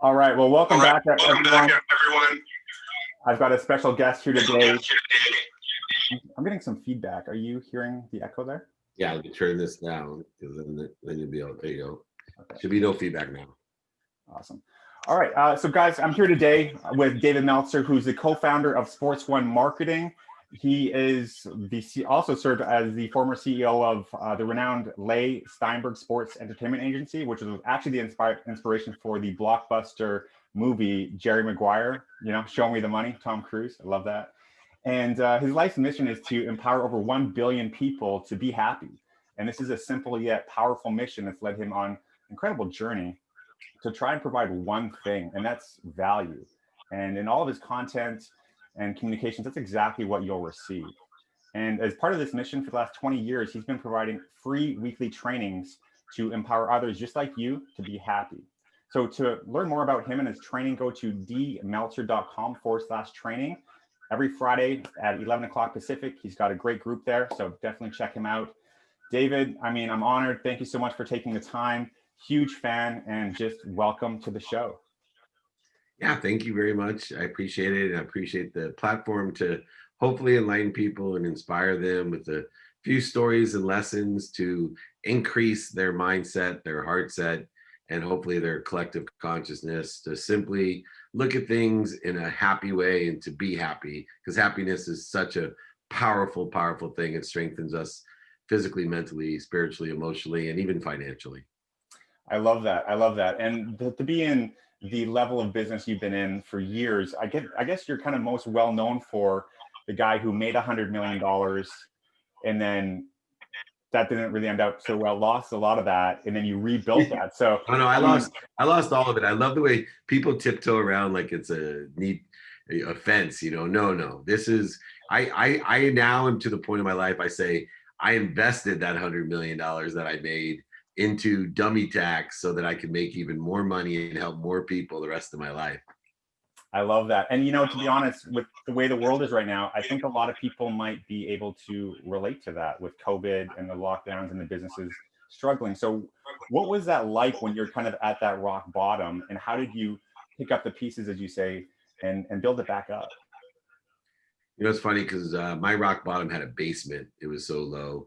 All right. Well, welcome back, everyone. I've got a special guest here today. I'm getting some feedback. Are you hearing the echo there? Yeah, let me turn this down because then you'll be able. There you go. Okay. Should be no feedback now. Awesome. All right. So, guys, I'm here today with David Meltzer, who's the co-founder of Sports One Marketing. He is also served as the former CEO of the renowned Leigh Steinberg Sports Entertainment Agency, which was actually the inspiration for the blockbuster movie Jerry Maguire. You know, Show Me the Money, Tom Cruise. I love that. And his life's mission is to empower over 1 billion people to be happy. And this is a simple yet powerful mission that's led him on an incredible journey to try and provide one thing, and that's value. And in all of his content and communications, that's exactly what you'll receive. And as part of this mission for the last 20 years, he's been providing free weekly trainings to empower others just like you to be happy. So to learn more about him and his training, go to dmeltzer.com/training. Every Friday at 11 o'clock Pacific, he's got a great group there, so definitely check him out. David, I mean, I'm honored. Thank you so much for taking the time. Huge fan, and just welcome to the show. Yeah, thank you very much. I appreciate it. And I appreciate the platform to hopefully enlighten people and inspire them with a few stories and lessons to increase their mindset, their heart set, and hopefully their collective consciousness to simply look at things in a happy way and to be happy, because happiness is such a powerful, powerful thing. It strengthens us physically, mentally, spiritually, emotionally, and even financially. I love that. I love that. And to be in the level of business you've been in for years, I guess you're kind of most well known for the guy who made $100 million and then that didn't really end up so well, lost a lot of that, and then you rebuilt that. So oh no, I lost all of it. I love the way people tiptoe around like it's a neat offense, you know. No. This is I now am to the point in my life I say I invested that $100 million that I made into dummy tax so that I can make even more money and help more people the rest of my life. I love that. And, you know, to be honest, with the way the world is right now, I think a lot of people might be able to relate to that with COVID and the lockdowns and the businesses struggling. So what was that like when you're kind of at that rock bottom, and how did you pick up the pieces, as you say, and build it back up? You know, it's funny because my rock bottom had a basement. It was so low.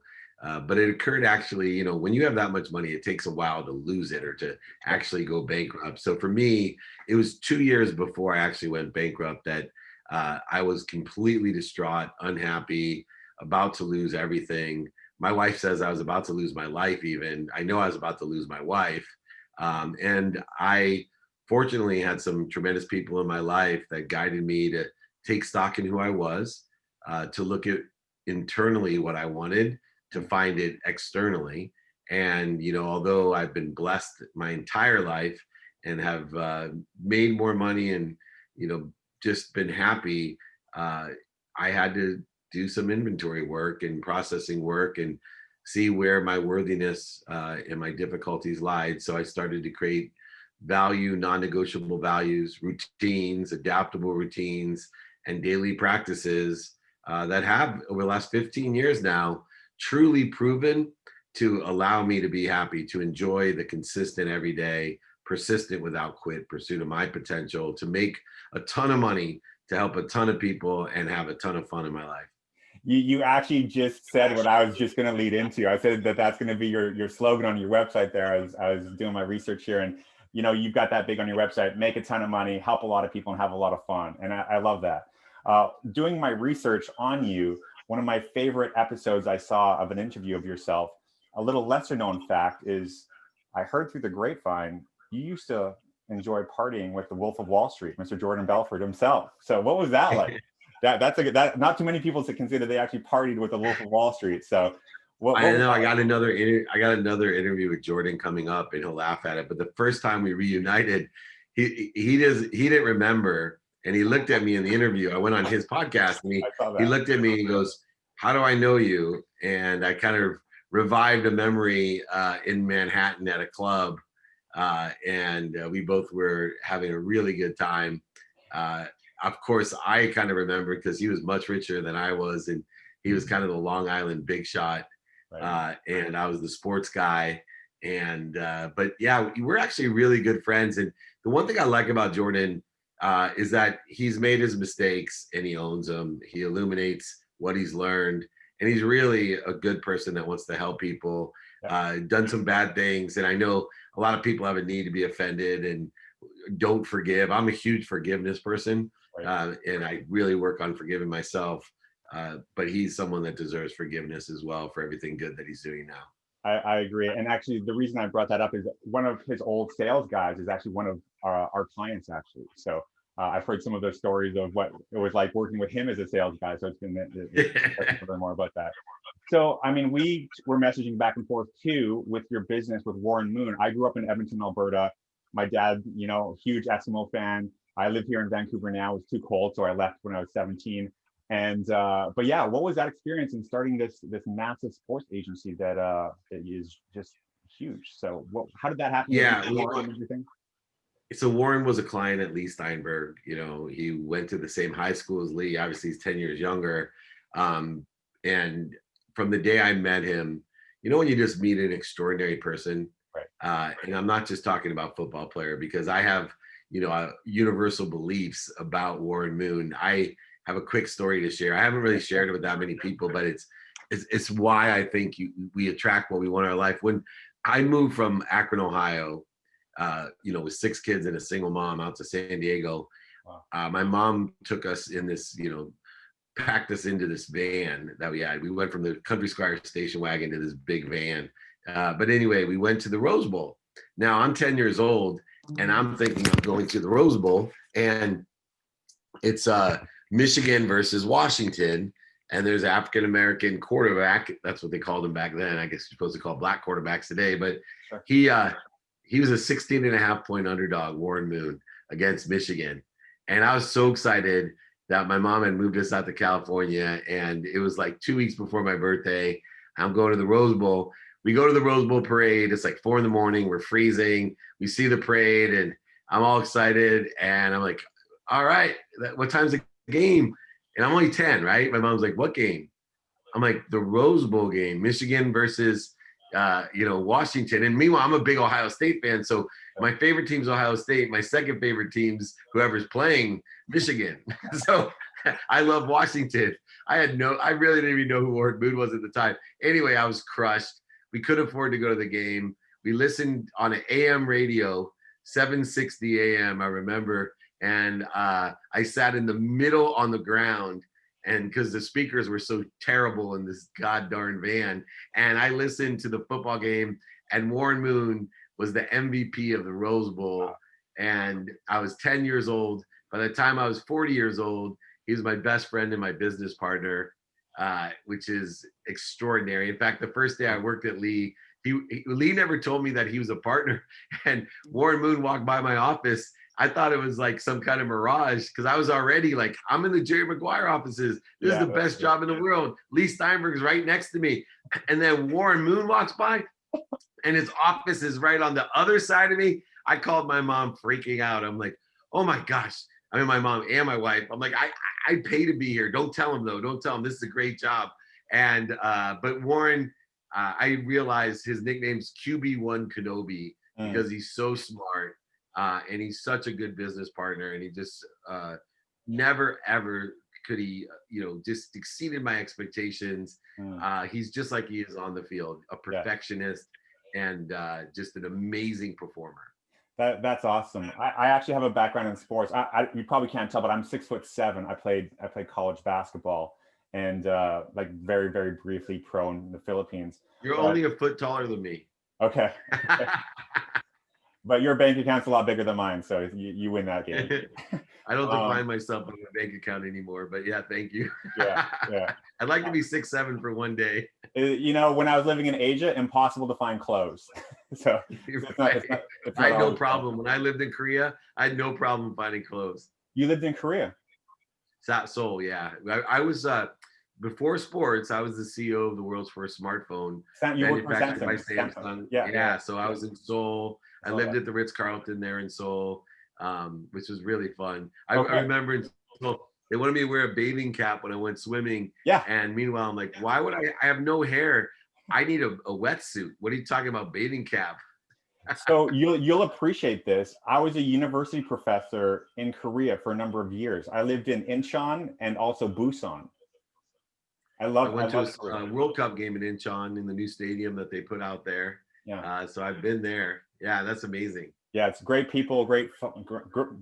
But it occurred actually, you know, when you have that much money, it takes a while to lose it or to actually go bankrupt. So for me, it was 2 years before I actually went bankrupt that I was completely distraught, unhappy, about to lose everything. My wife says I was about to lose my life even. I know I was about to lose my wife. And I fortunately had some tremendous people in my life that guided me to take stock in who I was, to look at internally what I wanted, to find it externally. And, you know, although I've been blessed my entire life and have made more money and, you know, just been happy, I had to do some inventory work and processing work and see where my worthiness and my difficulties lied. So I started to create value, non-negotiable values, routines, adaptable routines, and daily practices that have over the last 15 years now truly proven to allow me to be happy, to enjoy the consistent everyday, persistent without quit pursuit of my potential, to make a ton of money, to help a ton of people and have a ton of fun in my life. You actually just said what I was just going to lead into. I said that that's going to be your slogan on your website there. I was doing my research here, and you know, you've got that big on your website: make a ton of money, help a lot of people, and have a lot of fun. And I love that. Doing my research on you, one of my favorite episodes I saw of an interview of yourself, a little lesser known fact is I heard through the grapevine you used to enjoy partying with the Wolf of Wall Street, Mr. Jordan Belfort himself. So what was that like? That not too many people to consider they actually partied with the Wolf of Wall Street. So I know I got another interview with Jordan coming up, and he'll laugh at it. But the first time we reunited, he didn't remember, and he looked at me in the interview. I went on his podcast, and he looked at me and he goes, "How do I know you?" And I kind of revived a memory in Manhattan at a club, and we both were having a really good time. Of course, I kind of remember because he was much richer than I was, and he was kind of the Long Island big shot, and I was the sports guy. And but yeah, we're actually really good friends. And the one thing I like about Jordan is that he's made his mistakes and he owns them. He illuminates what he's learned, and he's really a good person that wants to help people. Done some bad things, and I know a lot of people have a need to be offended and don't forgive. I'm a huge forgiveness person, and I really work on forgiving myself. But he's someone that deserves forgiveness as well for everything good that he's doing now. I agree. And actually, the reason I brought that up is one of his old sales guys is actually one of our clients, actually. So I've heard some of those stories of what it was like working with him as a sales guy. So it's been interesting to learn more about that. So, I mean, we were messaging back and forth too with your business with Warren Moon. I grew up in Edmonton, Alberta. My dad, you know, huge Eskimo fan. I live here in Vancouver now. It's too cold, so I left when I was 17. And but yeah, what was that experience in starting this massive sports agency that is just huge? So how did that happen? Yeah, Warren and everything? so Warren was a client at Leigh Steinberg. You know, he went to the same high school as Leigh. Obviously, he's 10 years younger. And from the day I met him, you know, when you just meet an extraordinary person, and I'm not just talking about football player, because I have, you know, universal beliefs about Warren Moon. I have a quick story to share. I haven't really shared it with that many people, but it's why I think we attract what we want in our life. When I moved from Akron, Ohio, you know, with 6 kids and a single mom out to San Diego, my mom took us in this, you know, packed us into this van that we had. We went from the Country Squire station wagon to this big van. But anyway, we went to the Rose Bowl. Now I'm 10 years old and I'm thinking of going to the Rose Bowl, and it's Michigan versus Washington. And there's an African-American quarterback. That's what they called him back then. I guess you're supposed to call black quarterbacks today, but he was a 16.5 point underdog, Warren Moon, against Michigan. And I was so excited that my mom had moved us out to California, and it was like 2 weeks before my birthday. I'm going to the Rose Bowl. We go to the Rose Bowl parade. It's like 4 a.m. We're freezing. We see the parade, and I'm all excited. And I'm like, all right, what time's the game? And I'm only 10, right? My mom's like, what game? I'm like, the Rose Bowl game, Michigan versus you know, Washington. And meanwhile, I'm a big Ohio State fan. So my favorite team's Ohio State. My second favorite team's whoever's playing Michigan. So I love Washington. I really didn't even know who Warren Moon was at the time. Anyway, I was crushed. We couldn't afford to go to the game. We listened on an AM radio, 760 AM, I remember. And I sat in the middle on the ground, and because the speakers were so terrible in this god darn van, and I listened to the football game, and Warren Moon was the MVP of the Rose Bowl. And I was 10 years old. By the time I was 40 years old, he was my best friend and my business partner, which is extraordinary. In fact, the first day I worked at Leigh, Leigh never told me that he was a partner. And Warren Moon walked by my office. I thought it was like some kind of mirage, because I was already like, I'm in the Jerry Maguire offices. This is the best job in the world. Leigh Steinberg is right next to me. And then Warren Moon walks by, and his office is right on the other side of me. I called my mom, freaking out. I'm like, oh my gosh. I mean, my mom and my wife. I'm like, I pay to be here. Don't tell him though. Don't tell him. This is a great job. And but Warren, I realized his nickname's QB1 Kenobi because he's so smart. And he's such a good business partner, and he just never ever could he, you know, just exceeded my expectations. He's just like he is on the field, a perfectionist, and just an amazing performer. That's awesome. I actually have a background in sports. You probably can't tell, but I'm 6'7". I played college basketball, and like very, very briefly pro in the Philippines. You're only a foot taller than me. Okay. But your bank account's a lot bigger than mine, so you win that game. I don't define myself by my bank account anymore, but yeah, thank you. Yeah. I'd like to be 6'7" for one day. You know, when I was living in Asia, impossible to find clothes. So it's not I had no problem. When I lived in Korea, I had no problem finding clothes. You lived in Korea? Seoul, yeah. I was before sports, I was the CEO of the world's first smartphone manufactured by Samsung. Yeah. So I was in Seoul. I lived at the Ritz-Carlton there in Seoul, which was really fun. I remember in Seoul, they wanted me to wear a bathing cap when I went swimming. Yeah. And meanwhile, I'm like, why would I have no hair? I need a wetsuit. What are you talking about? Bathing cap? So you'll appreciate this. I was a university professor in Korea for a number of years. I lived in Incheon and also Busan. I went to Love Korea. a World Cup game in Incheon in the new stadium that they put out there. Yeah. So I've been there. Yeah, that's amazing. Yeah, it's great people,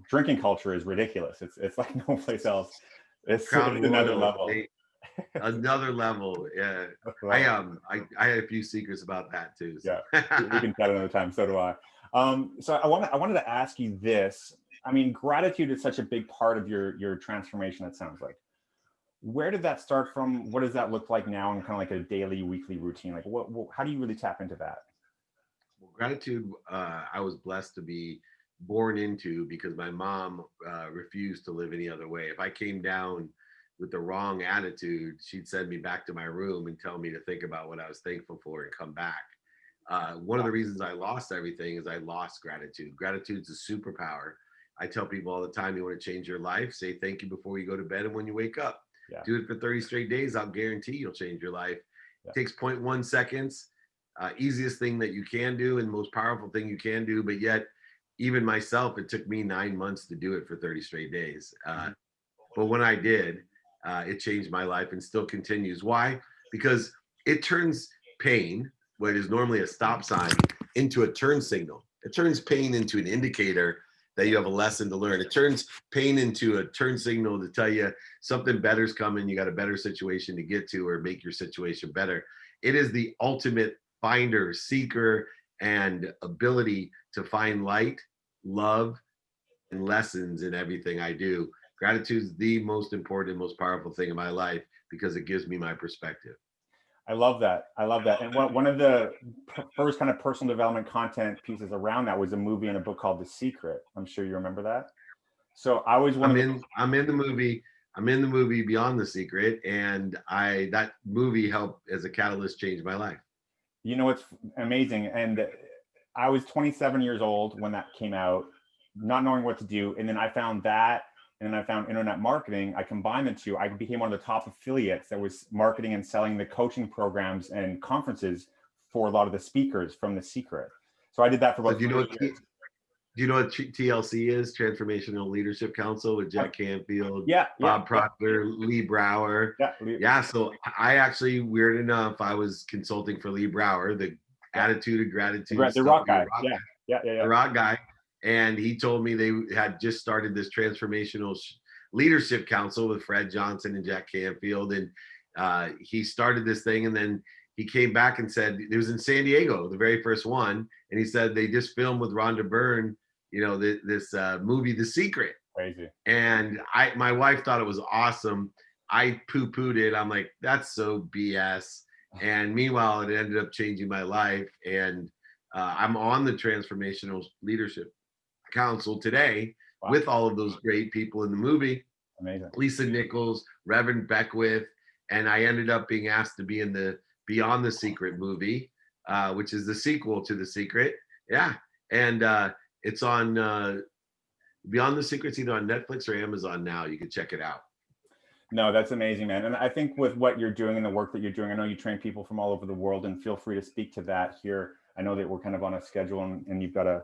drinking culture is ridiculous. It's like no place else. Crown It's another Royal, level. another level. Yeah, I had a few secrets about that too. So. Yeah, we can chat another time. So do I. So I wanted to ask you this. I mean, gratitude is such a big part of your transformation. It sounds like. Where did that start from? What does that look like now, and kind of like a daily, weekly routine? Like, how do you really tap into that? Well, gratitude, I was blessed to be born into because my mom refused to live any other way. If I came down with the wrong attitude, she'd send me back to my room and tell me to think about what I was thankful for and come back. One of the reasons I lost everything is I lost gratitude. Gratitude's a superpower. I tell people all the time, you want to change your life, say thank you before you go to bed and when you wake up. Yeah. Do it for 30 straight days. I'll guarantee you'll change your life. Yeah. It takes 0.1 seconds. Easiest thing that you can do and most powerful thing you can do. But yet, even myself, it took me 9 months to do it for 30 straight days. But when I did, it changed my life and still continues. Why? Because it turns pain, what is normally a stop sign, into a turn signal. It turns pain into an indicator that you have a lesson to learn. It turns pain into a turn signal to tell you something better's coming. You got a better situation to get to or make your situation better. It is the ultimate finder, seeker, and ability to find light, love, and lessons in everything I do. Gratitude is the most important, most powerful thing in my life because it gives me my perspective. I love that. I love that. And one of the first kind of personal development content pieces around that was a movie and a book called The Secret. I'm sure you remember that. So I was I'm in the movie. I'm in the movie Beyond the Secret, and that movie helped as a catalyst change my life. You know, it's amazing. And I was 27 years old when that came out, not knowing what to do. And then I found that, and then I found internet marketing. I combined the two. I became one of the top affiliates that was marketing and selling the coaching programs and conferences for a lot of the speakers from The Secret. So I did that for about 3 years. Do you know what TLC is? Transformational Leadership Council with Jack Canfield, Bob Proctor, Lee Brower. Yeah. So I actually, weird enough, I was consulting for Lee Brower, the attitude of gratitude. The rock guy. The rock guy. And he told me they had just started this transformational leadership council with Fred Johnson and Jack Canfield. And he started this thing, and then he came back and said, it was in San Diego, the very first one. And he said, they just filmed with Rhonda Byrne, this movie, The Secret. Crazy. And my wife thought it was awesome. I poo-pooed it. I'm like, that's so BS. And meanwhile, it ended up changing my life. And I'm on the Transformational Leadership Council today with all of those great people in the movie. Amazing. Lisa Nichols, Reverend Beckwith. And I ended up being asked to be in the Beyond the Secret movie, which is the sequel to The Secret. Yeah. And it's on Beyond the Secret's either on Netflix or Amazon now. You can check it out. No, that's amazing, man. And I think with what you're doing and the work that you're doing, I know you train people from all over the world, and feel free to speak to that here. I know that we're kind of on a schedule and you've got to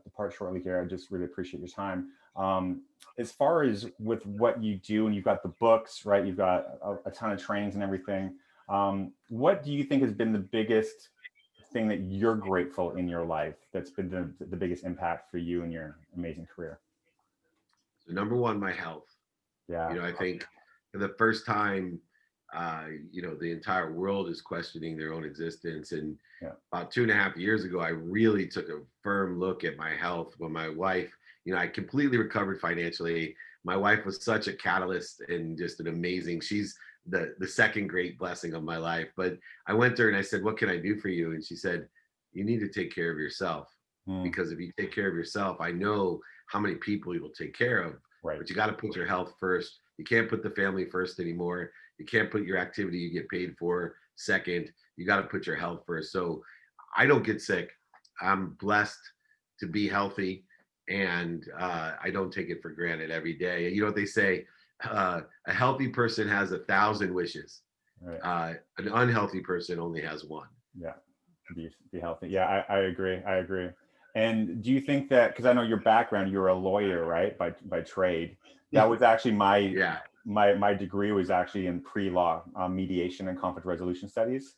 depart shortly here. I just really appreciate your time. As far as with what you do, and you've got the books, right? You've got a ton of trainings and everything. What do you think has been the biggest thing that you're grateful in your life that's been the biggest impact for you in your amazing career? So number one, my health. Yeah. I think for the first time, the entire world is questioning their own existence. And about 2.5 years ago, I really took a firm look at my health when my wife, I completely recovered financially. My wife was such a catalyst and just an amazing, she's the second great blessing of my life. But I went to her and I said, what can I do for you? And she said, you need to take care of yourself. Because if you take care of yourself, I know how many people you will take care of. Right. But you got to put your health first. You can't put the family first anymore. You can't put your activity you get paid for second. You got to put your health first. So I don't get sick. I'm blessed to be healthy, and I don't take it for granted every day. You know what they say? A healthy person has 1,000 wishes. An unhealthy person only has one. Yeah, be healthy. Yeah, I agree. I agree. And do you think that, because I know your background, you're a lawyer, right, by trade. That was actually Yeah. my degree was actually in pre-law, mediation and conflict resolution studies.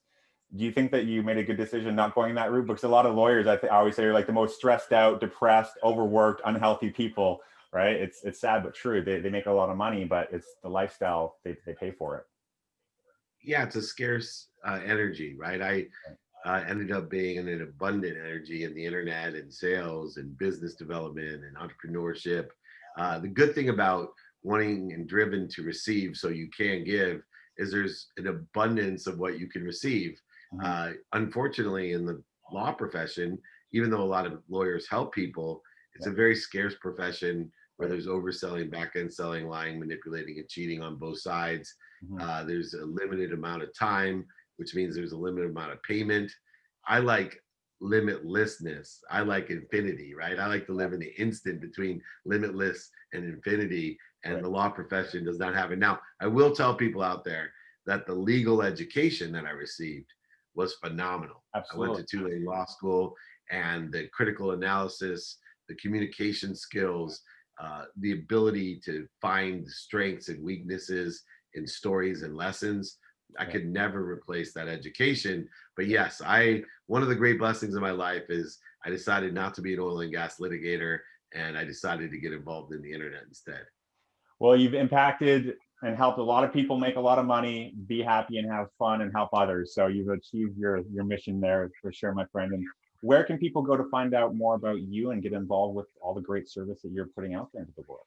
Do you think that you made a good decision not going that route? Because a lot of lawyers, I always say, are like the most stressed out, depressed, overworked, unhealthy people, right? It's sad but true. They make a lot of money, but it's the lifestyle they pay for it. Yeah, it's a scarce energy, right? I ended up being in an abundant energy in the internet and sales and business development and entrepreneurship. The good thing about wanting and driven to receive so you can give is there's an abundance of what you can receive. Unfortunately, in the law profession, even though a lot of lawyers help people, it's a very scarce profession where there's overselling, back end selling, lying, manipulating, and cheating on both sides. There's a limited amount of time, which means there's a limited amount of payment. I like limitlessness. I like infinity, right? I like to live in the instant between limitless and infinity, and the law profession does not have it. Now, I will tell people out there that the legal education that I received was phenomenal. Absolutely. I went to Tulane Law School, and the critical analysis, the communication skills, the ability to find strengths and weaknesses in stories and lessons. I could never replace that education. But yes, one of the great blessings of my life is I decided not to be an oil and gas litigator, and I decided to get involved in the internet instead. Well, you've impacted and helped a lot of people make a lot of money, be happy and have fun and help others. So you've achieved your mission there for sure, my friend. And where can people go to find out more about you and get involved with all the great service that you're putting out there into the world?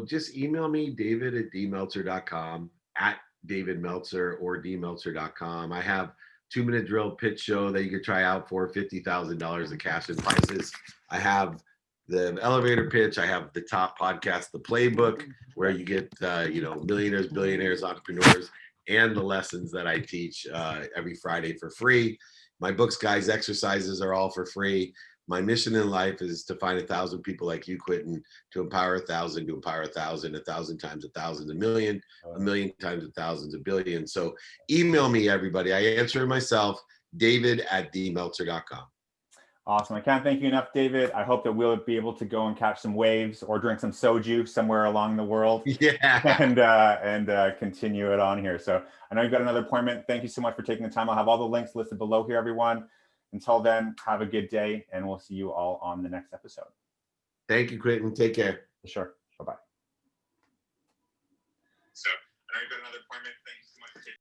Just email me, david@dmeltzer.com, at David Meltzer or dmeltzer.com. I have 2-minute drill pitch show that you could try out for $50,000 of cash and prizes. I have the elevator pitch. I have the top podcast, the Playbook, where you get millionaires, billionaires, entrepreneurs, and the lessons that I teach every Friday for free. My books, guys, exercises are all for free. My mission in life is to find 1,000 people like you, Quentin, to empower 1,000, to empower 1,000, 1,000 times 1,000, a million times 1,000, a billion. So email me, everybody. I answer it myself, david@dmeltzer.com. Awesome. I can't thank you enough, David. I hope that we'll be able to go and catch some waves or drink some soju somewhere along the world. Yeah. And continue it on here. So I know you've got another appointment. Thank you so much for taking the time. I'll have all the links listed below here, everyone. Until then, have a good day, and we'll see you all on the next episode. Thank you, Quentin. Take care. For sure. Bye-bye.